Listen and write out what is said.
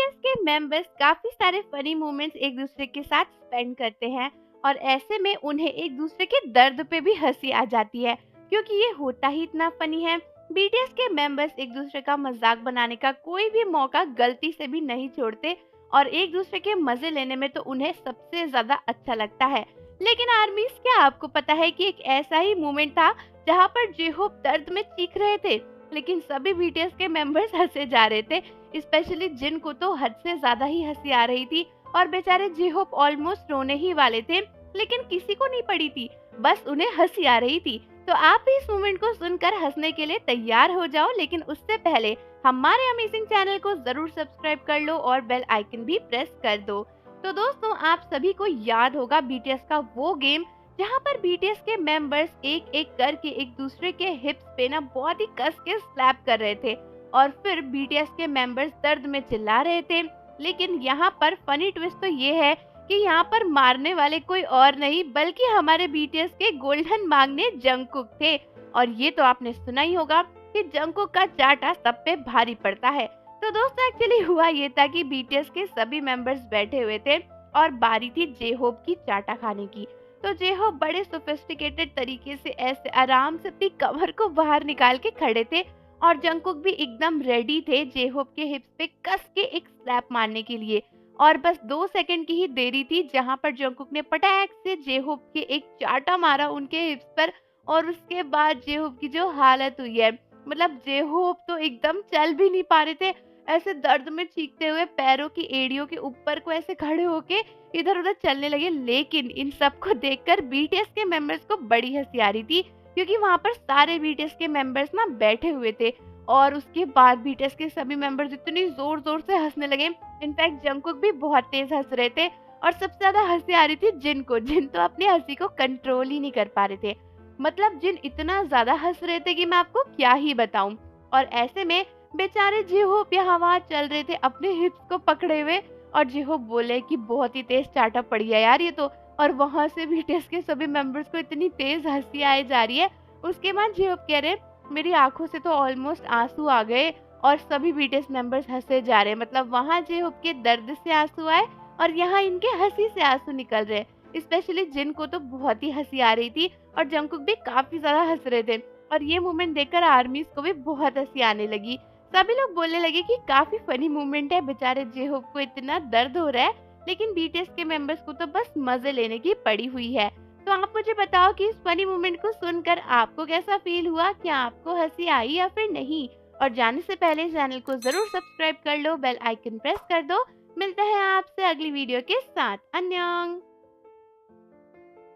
BTS के members काफी सारे फनी मोमेंट्स एक दूसरे के साथ स्पेंड करते हैं और ऐसे में उन्हें एक दूसरे के दर्द पे भी हंसी आ जाती है क्योंकि ये होता ही इतना फनी है। बीटीएस के मेंबर्स एक दूसरे का मजाक बनाने का कोई भी मौका गलती से भी नहीं छोड़ते और एक दूसरे के मजे लेने में तो उन्हें सबसे ज्यादा अच्छा लगता है। लेकिन आर्मीज, क्या आपको पता है कि एक ऐसा ही मोमेंट था जहाँ पर जेहोप दर्द में चीख रहे थे लेकिन सभी बीटीएस के मेंबर्स हंसे जा रहे थे। स्पेशली जिन को तो हद से ज्यादा ही हंसी आ रही थी और बेचारे जेहोप ऑलमोस्ट रोने ही वाले थे लेकिन किसी को नहीं पड़ी थी, बस उन्हें हंसी आ रही थी। तो आप भी इस मोमेंट को सुनकर हंसने के लिए तैयार हो जाओ, लेकिन उससे पहले हमारे अमेजिंग चैनल को जरूर सब्सक्राइब कर लो और बेल आइकन भी प्रेस कर दो। तो दोस्तों, आप सभी को याद होगा बीटीएस का वो गेम जहाँ पर बीटीएस के मेंबर्स एक एक करके एक दूसरे के हिप्स पे ना बहुत ही कस के स्लैप कर रहे थे और फिर बीटीएस के मेंबर्स दर्द में चिल्ला रहे थे। लेकिन यहाँ पर फनी ट्विस्ट तो ये है कि यहाँ पर मारने वाले कोई और नहीं बल्कि हमारे बीटीएस के गोल्डन मांगने जंगकुक थे। और ये तो आपने सुना ही होगा कि जंगकुक का चाटा सब पे भारी पड़ता है। तो दोस्तों, एक्चुअली हुआ ये था कि बीटीएस के सभी मेंबर्स बैठे हुए थे और बारी थी जेहोप की चाटा खाने की। तो जेहोप बड़े सोफिस्टिकेटेड तरीके से ऐसे आराम से अपनी कमर को बाहर निकाल के खड़े थे और जंगकुक भी एकदम रेडी थे जेहोप के हिप्स पे कस के एक स्लैप मारने के लिए। और बस 2 सेकंड की ही देरी थी जहां पर जंगकुक ने पटाक से जेहोप के एक चाटा मारा उनके हिप्स पर और उसके बाद जेहोप की जो हालत हुई है, मतलब जेहोप तो एकदम चल भी नहीं पा रहे थे, ऐसे दर्द में चीखते हुए पैरों की एड़ियों के ऊपर को ऐसे खड़े होके इधर उधर चलने लगे। लेकिन इन सब को देखकर बीटीएस के मेंबर्स को बड़ी हंसी आ रही थी क्योंकि वहां पर सारे बीटीएस के मेंबर्स ना बैठे हुए थे और उसके बाद बीटीएस के सभी मेंबर्स इतनी जोर जोर से हंसने लगे। इनफैक्ट जंगकुक भी बहुत तेज हंस रहे थे और सबसे ज्यादा हंसी आ रही थी जिन तो अपनी हंसी को कंट्रोल ही नहीं कर पा रहे थे। मतलब जिन इतना ज्यादा हंस रहे थे कि मैं आपको क्या ही बताऊं। और ऐसे में बेचारे जेहोप यहाँ वहाँ चल रहे थे अपने हिप्स को पकड़े हुए और जेहोप बोले कि बहुत ही तेज चाटा पड़ी है यार ये तो। और वहां से बीटीएस के सभी मेंबर्स को इतनी तेज हंसी आए जा रही है। उसके बाद जेहोप कह रहे मेरी आंखों से तो ऑलमोस्ट आंसू आ गए और सभी बीटीएस मेंबर्स हंसे जा रहे हैं। मतलब वहाँ जेहोप के दर्द से आंसू आए और यहाँ इनके हंसी से आंसू निकल रहे। स्पेशली जिन को तो बहुत ही हंसी आ रही थी और जंगकुक भी काफी ज्यादा हंस रहे थे और ये मोमेंट देखकर आर्मीज को भी बहुत हंसी आने लगी। सभी लोग बोलने लगे कि काफी फनी मोमेंट है, बेचारे जेहोप को इतना दर्द हो रहा है लेकिन बीटीएस के मेंबर्स को तो बस मजे लेने की पड़ी हुई है। तो आप मुझे बताओ कि इस फनी मोमेंट को सुनकर आपको कैसा फील हुआ, क्या आपको हंसी आई या फिर नहीं। और जाने से पहले चैनल को जरूर सब्सक्राइब कर लो, बेल आइकन प्रेस कर दो। मिलता है आपसे अगली वीडियो के साथ। अन्यंग।